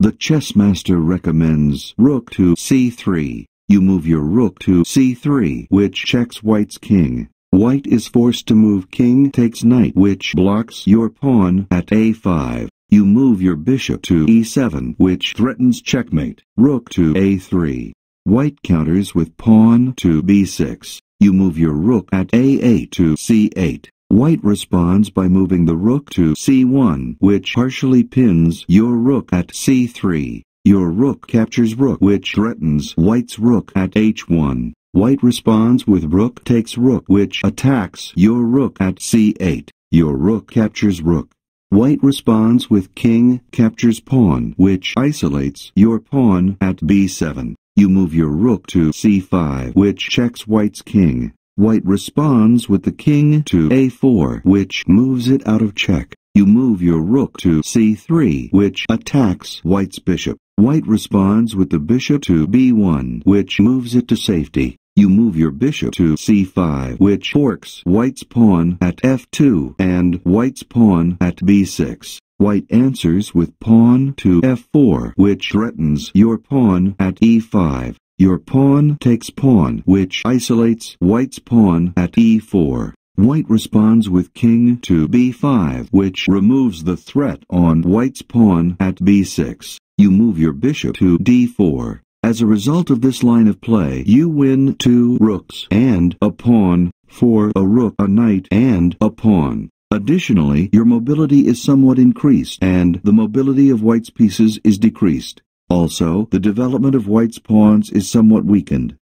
The chess master recommends rook to c3. You move your rook to c3, which checks white's king. White is forced to move king takes knight, which blocks your pawn at a5. You move your bishop to e7, which threatens checkmate. Rook to a3. White counters with pawn to b6. You move your rook at a8 to c8. White responds by moving the rook to c1, which partially pins your rook at c3. Your rook captures rook, which threatens white's rook at h1. White responds with rook takes rook, which attacks your rook at c8. Your rook captures rook. White responds with king captures pawn, which isolates your pawn at b7. You move your rook to c5, which checks white's king. White responds with the king to a4, which moves it out of check. You move your rook to c3, which attacks white's bishop. White responds with the bishop to b1, which moves it to safety. You move your bishop to c5, which forks white's pawn at f2 and white's pawn at b6. White answers with pawn to f4, which threatens your pawn at e5. Your pawn takes pawn, which isolates white's pawn at e4. White responds with king to b5, which removes the threat on white's pawn at b6. You move your bishop to d4. As a result of this line of play, you win 2 rooks and a pawn for a rook, a knight, and a pawn. Additionally, your mobility is somewhat increased, and the mobility of white's pieces is decreased. Also, the development of white's pawns is somewhat weakened.